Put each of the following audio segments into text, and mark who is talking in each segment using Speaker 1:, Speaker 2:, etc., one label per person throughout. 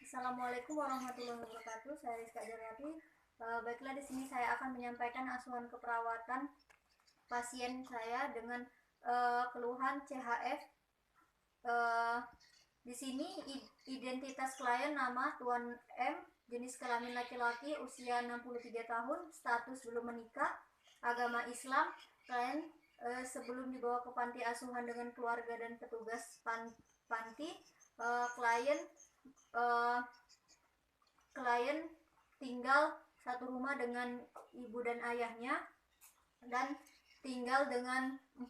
Speaker 1: Assalamualaikum warahmatullahi wabarakatuh. Saya Rizka Jariati. Baiklah, di sini saya akan menyampaikan asuhan keperawatan pasien saya dengan keluhan CHF. Di sini identitas klien nama Tuan M, jenis kelamin laki-laki, usia 63 tahun, status belum menikah, agama Islam. Klien sebelum dibawa ke panti asuhan dengan keluarga dan petugas panti, klien tinggal satu rumah dengan ibu dan ayahnya dan tinggal dengan 4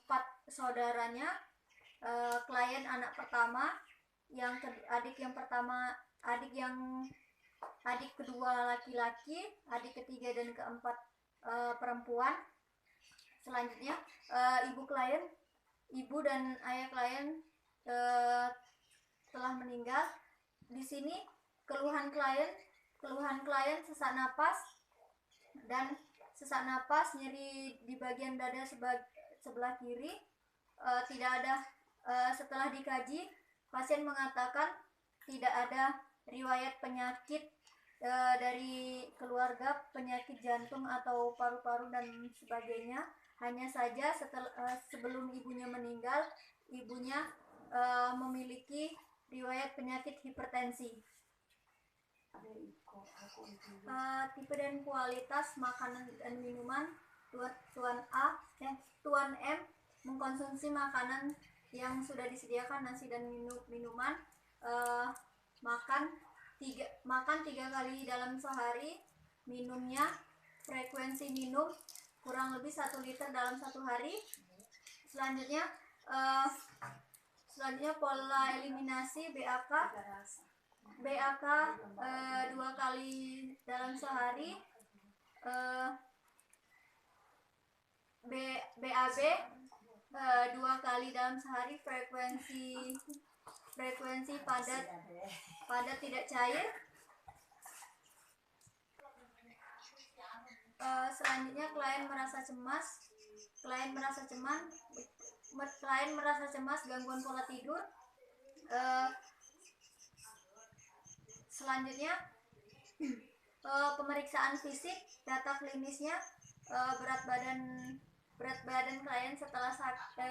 Speaker 1: saudaranya. Klien anak pertama, adik kedua laki-laki, adik ketiga dan keempat perempuan. Selanjutnya ibu dan ayah klien telah meninggal. Di sini keluhan klien sesak napas, nyeri di bagian dada sebelah kiri. Setelah dikaji, pasien mengatakan tidak ada riwayat penyakit dari keluarga, penyakit jantung atau paru-paru dan sebagainya. Hanya saja sebelum ibunya meninggal, ibunya memiliki riwayat penyakit hipertensi. Tipe dan kualitas makanan dan minuman. Tuan M mengkonsumsi makanan yang sudah disediakan, nasi dan minuman. Makan 3 kali dalam sehari. Minumnya, frekuensi minum kurang lebih 1 liter dalam 1 hari. Selanjutnya pola eliminasi BAK 2 kali dalam sehari. BAB 2 kali dalam sehari. Frekuensi padat tidak cair. Selanjutnya klien merasa cemas, gangguan pola tidur. Selanjutnya pemeriksaan fisik, data klinisnya. Berat badan klien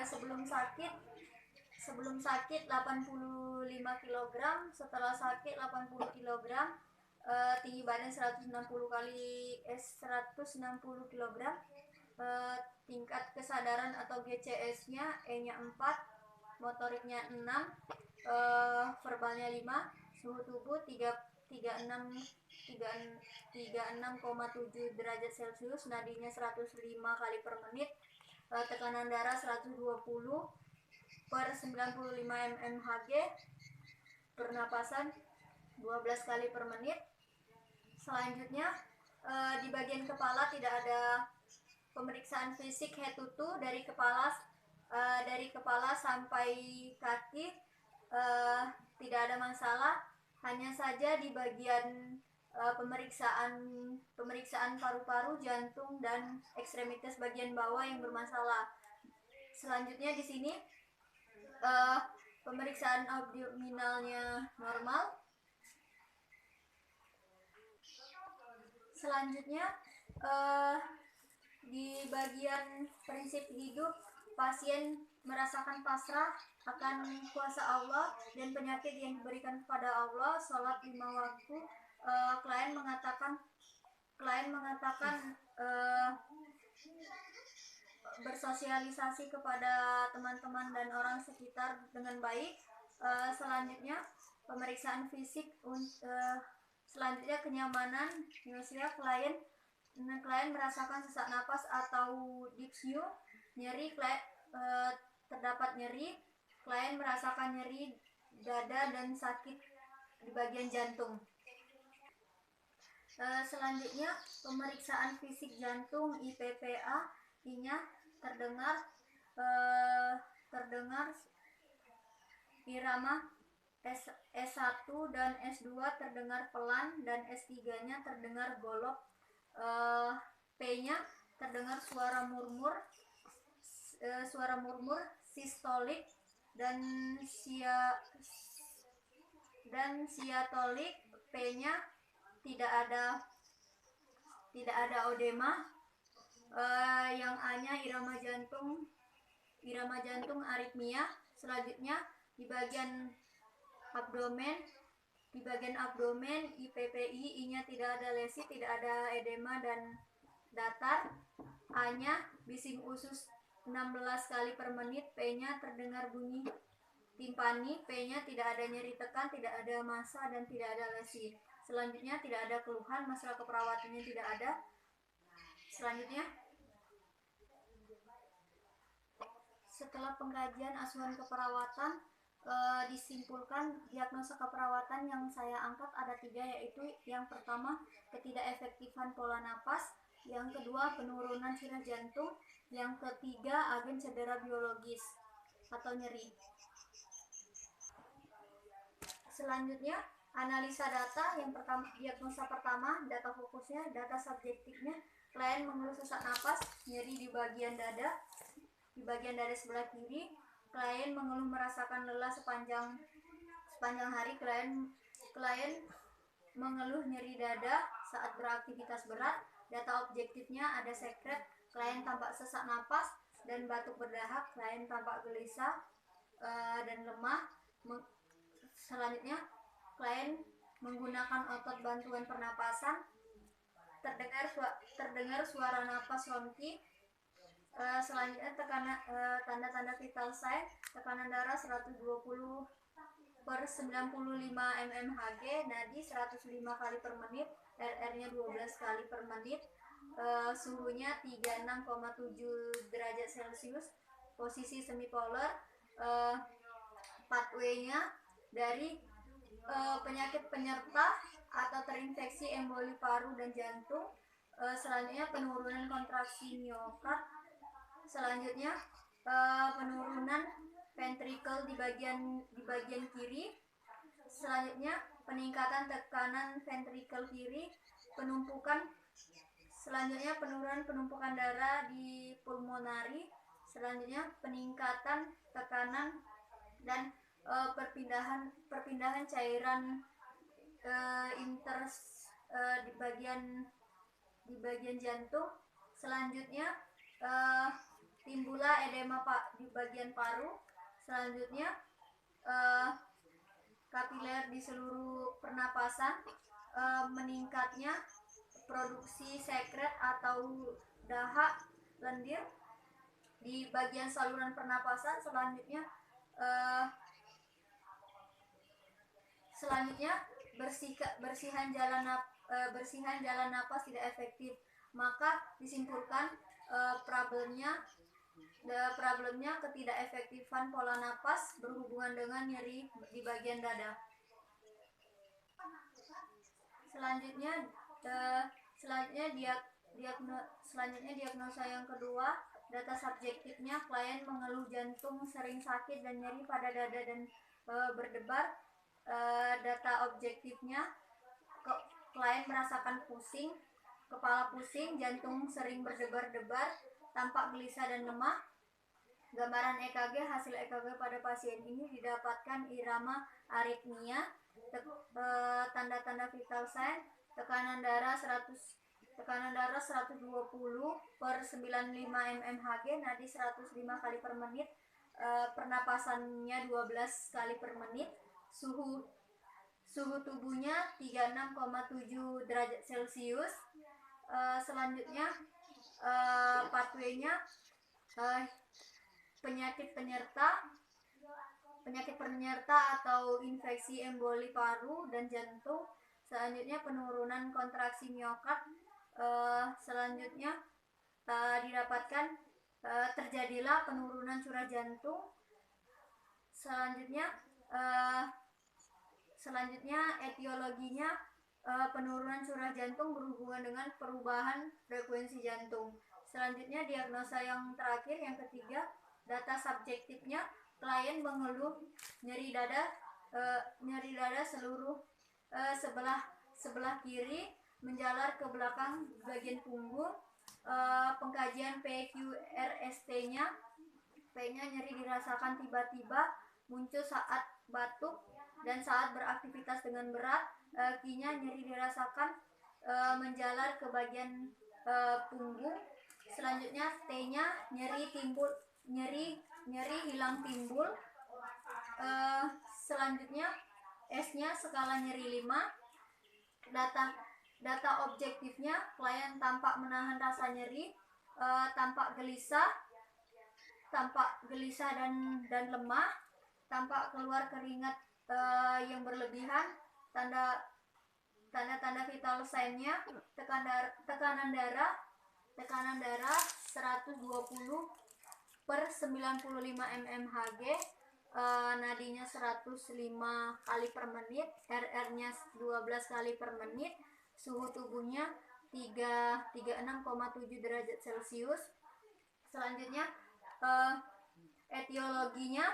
Speaker 1: sebelum sakit 85 kg, setelah sakit 80 kg. Tinggi badan 160 kg. Tingkat kesadaran atau GCS-nya E-nya 4, motoriknya 6, verbalnya 5, suhu tubuh 36,7 derajat Celcius, nadinya 105 kali per menit, tekanan darah 120/95 mmHg, pernapasan 12 kali per menit. Selanjutnya di bagian kepala tidak ada pemeriksaan fisik head to toe dari kepala sampai kaki, tidak ada masalah. Hanya saja di bagian pemeriksaan paru-paru, jantung dan ekstremitas bagian bawah yang bermasalah. Selanjutnya di sini pemeriksaan abdominalnya normal. Selanjutnya di bagian prinsip hidup, pasien merasakan pasrah akan kuasa Allah dan penyakit yang diberikan kepada Allah, sholat 5 waktu. Klien mengatakan bersosialisasi kepada teman-teman dan orang sekitar dengan baik. Selanjutnya pemeriksaan fisik. Selanjutnya kenyamanan. Klien merasakan sesak napas atau dyspnea, nyeri, terdapat nyeri. Klien merasakan nyeri dada dan sakit di bagian jantung. Selanjutnya pemeriksaan fisik jantung, IPPA. I-nya terdengar irama. S1 dan S2 terdengar pelan dan S3-nya terdengar golok. P-nya terdengar suara murmur sistolik dan siatolik. P-nya tidak ada odema. Yang A-nya irama jantung aritmia. Selanjutnya di bagian abdomen IPPI, I-nya tidak ada lesi, tidak ada edema dan datar. A-nya bising usus 16 kali per menit. P-nya terdengar bunyi timpani. P-nya tidak ada nyeri tekan, tidak ada massa dan tidak ada lesi. Selanjutnya tidak ada keluhan, masalah keperawatannya tidak ada. Selanjutnya, setelah pengkajian asuhan keperawatan, disimpulkan diagnosa keperawatan yang saya angkat ada 3, yaitu yang pertama ketidakefektifan pola napas, yang kedua penurunan cairan jantung, yang ketiga agen cedera biologis atau nyeri. Selanjutnya analisa data. Yang pertama, diagnosa pertama, data fokusnya, data subjektifnya, klien mengeluh sesak napas, nyeri di bagian dada sebelah kiri. Klien mengeluh merasakan lelah sepanjang hari. Klien mengeluh nyeri dada saat beraktivitas berat. Data objektifnya ada sekret, klien tampak sesak napas dan batuk berdahak. Klien tampak gelisah dan lemah. Selanjutnya, klien menggunakan otot bantuan pernapasan. Terdengar suara napas ronki. Selanjutnya tanda-tanda vital sign, tekanan darah 120/95 mmHg, nadi 105 kali per menit, RR-nya 12 kali per menit, suhunya 36,7 derajat Celcius, posisi semipolar, pathway-nya dari penyakit penyerta atau terinfeksi emboli paru dan jantung. Selanjutnya penurunan kontraksi miokard. Selanjutnya penurunan ventricle di bagian kiri. Selanjutnya peningkatan tekanan ventricle kiri, selanjutnya penurunan penumpukan darah di pulmonari. Selanjutnya peningkatan tekanan dan perpindahan cairan di bagian jantung. Selanjutnya timbullah edema di bagian paru. Selanjutnya kapiler di seluruh pernapasan, meningkatnya produksi sekret atau dahak lendir di bagian saluran pernapasan. Selanjutnya bersihan jalan napas tidak efektif. Maka disimpulkan problemnya ketidakefektifan pola napas berhubungan dengan nyeri di bagian dada. Selanjutnya diagnosa yang kedua, data subjektifnya, klien mengeluh jantung sering sakit dan nyeri pada dada dan berdebar. Data objektifnya, klien merasakan pusing, kepala pusing, jantung sering berdebar-debar, tampak gelisah dan lemah. Gambaran EKG, hasil EKG /pada pasien ini didapatkan irama aritmia, tanda-tanda vital sign, tekanan darah 120/95 mmHg, nadi 105 kali per menit, pernapasannya 12 kali per menit, suhu tubuhnya 36,7 derajat Celcius. Selanjutnya pathway-nya penyakit penyerta atau infeksi emboli paru dan jantung. Selanjutnya penurunan kontraksi miokard. Selanjutnya didapatkan terjadilah penurunan curah jantung. Selanjutnya etiologinya, penurunan curah jantung berhubungan dengan perubahan frekuensi jantung. Selanjutnya diagnosa yang terakhir, yang ketiga, data subjektifnya, klien mengeluh nyeri dada sebelah kiri menjalar ke belakang bagian punggung. Pengkajian PQRST-nya, P-nya nyeri dirasakan tiba-tiba, muncul saat batuk dan saat beraktivitas dengan berat. Q-nya nyeri dirasakan menjalar ke bagian punggung. Selanjutnya T-nya nyeri hilang timbul. Selanjutnya S-nya skala nyeri 5. Data objektifnya klien tampak menahan rasa nyeri, tampak gelisah dan lemah, tampak keluar keringat yang berlebihan. Tanda-tanda vital sign-nya tekanan darah 120/95 mmHg, nadinya 105 kali per menit, RR-nya 12 kali per menit, suhu tubuhnya 36,7 derajat Celcius. Selanjutnya etiologinya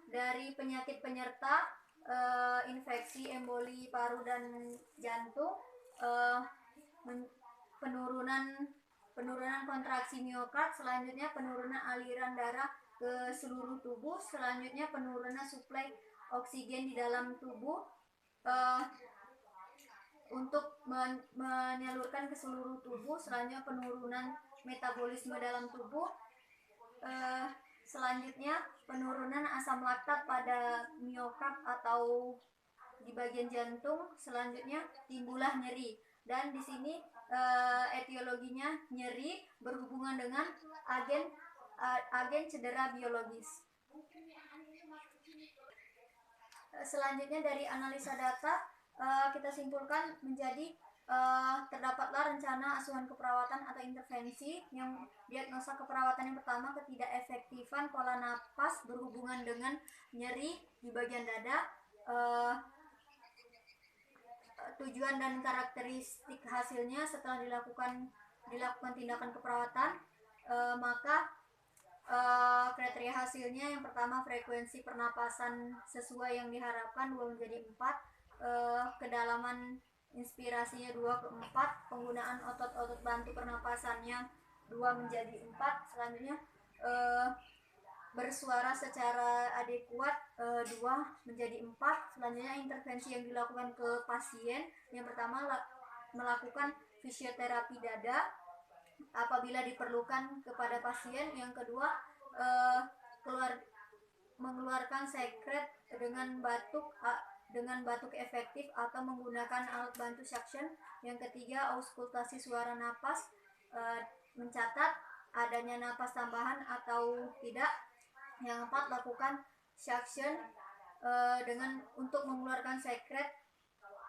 Speaker 1: dari penyakit penyerta, infeksi, emboli paru dan jantung, penurunan kontraksi miokard, selanjutnya penurunan aliran darah ke seluruh tubuh, selanjutnya penurunan suplai oksigen di dalam tubuh untuk menyalurkan ke seluruh tubuh, selanjutnya penurunan metabolisme dalam tubuh, selanjutnya penurunan asam laktat pada miokard atau di bagian jantung, selanjutnya timbullah nyeri. Dan di sini etiologinya nyeri berhubungan dengan agen cedera biologis. Selanjutnya dari analisa data kita simpulkan menjadi terdapatlah rencana asuhan keperawatan atau intervensi. Yang diagnosa keperawatan yang pertama, ketidakefektifan pola napas berhubungan dengan nyeri di bagian dada. Tujuan dan karakteristik hasilnya setelah dilakukan tindakan keperawatan, maka kriteria hasilnya yang pertama, frekuensi pernapasan sesuai yang diharapkan 2 menjadi 4, kedalaman inspirasinya 2/4, penggunaan otot-otot bantu pernapasannya 2 menjadi 4, selanjutnya bersuara secara adekuat 2 menjadi 4. Selanjutnya intervensi yang dilakukan ke pasien, yang pertama melakukan fisioterapi dada apabila diperlukan kepada pasien, yang kedua mengeluarkan sekret dengan batuk efektif atau menggunakan alat bantu suction, yang ketiga auskultasi suara napas, mencatat adanya napas tambahan atau tidak, yang keempat lakukan suction untuk mengeluarkan sekret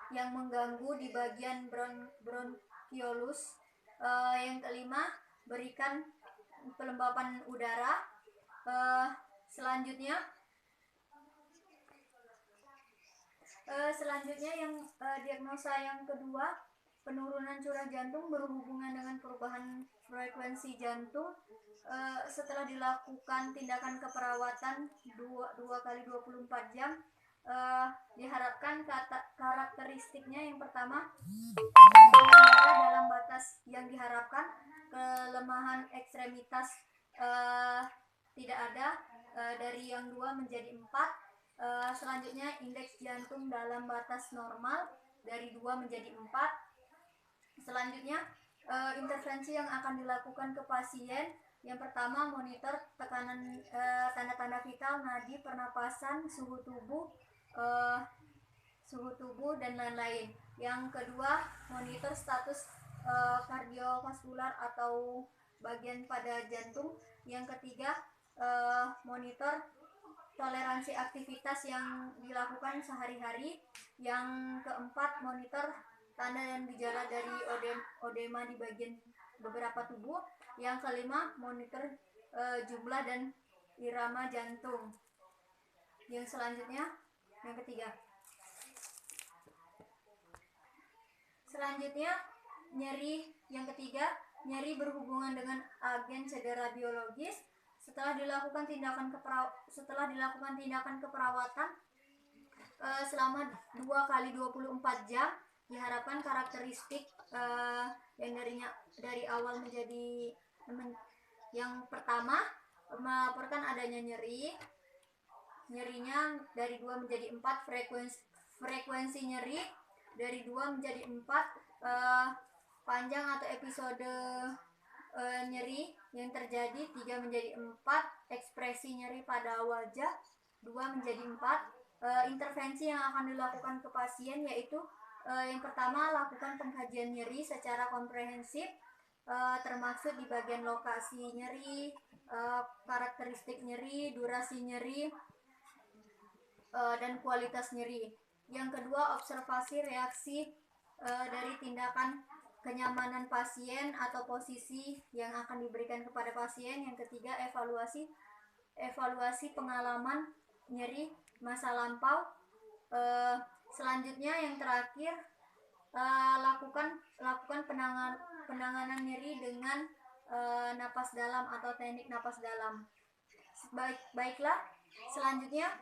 Speaker 1: yang mengganggu di bagian bronkiolus, yang kelima berikan pelembapan udara. Selanjutnya yang diagnosa yang kedua, penurunan curah jantung berhubungan dengan perubahan frekuensi jantung. Setelah dilakukan tindakan keperawatan 2 kali 24 jam, diharapkan karakteristiknya yang pertama, darah dalam batas yang diharapkan, kelemahan ekstremitas tidak ada, dari yang 2 menjadi 4, selanjutnya indeks jantung dalam batas normal dari 2 menjadi 4. Selanjutnya intervensi yang akan dilakukan ke pasien, yang pertama monitor tekanan, tanda-tanda vital, nadi, pernapasan, suhu tubuh dan lain-lain. Yang kedua monitor status kardiovaskular atau bagian pada jantung. Yang ketiga monitor toleransi aktivitas yang dilakukan sehari-hari. Yang keempat monitor tanda dan gejala dari odema di bagian beberapa tubuh. Yang kelima monitor jumlah dan irama jantung. Yang selanjutnya yang ketiga. Selanjutnya nyeri yang ketiga, nyeri berhubungan dengan agen cedera biologis. Setelah dilakukan tindakan keperawatan selama 2 kali 24 jam, diharapkan karakteristik yang dari awal menjadi yang pertama, melaporkan adanya nyerinya dari 2 menjadi 4, frekuensi nyeri dari 2 menjadi 4, panjang atau episode nyeri yang terjadi 3 menjadi 4, ekspresi nyeri pada wajah 2 menjadi 4. Intervensi yang akan dilakukan ke pasien yaitu yang pertama, lakukan pengkajian nyeri secara komprehensif, termasuk di bagian lokasi nyeri, karakteristik nyeri, durasi nyeri, dan kualitas nyeri. Yang kedua, observasi reaksi dari tindakan kenyamanan pasien atau posisi yang akan diberikan kepada pasien. Yang ketiga, evaluasi pengalaman nyeri masa lampau. Selanjutnya yang terakhir, lakukan penanganan nyeri dengan napas dalam atau teknik napas dalam. Baiklah, selanjutnya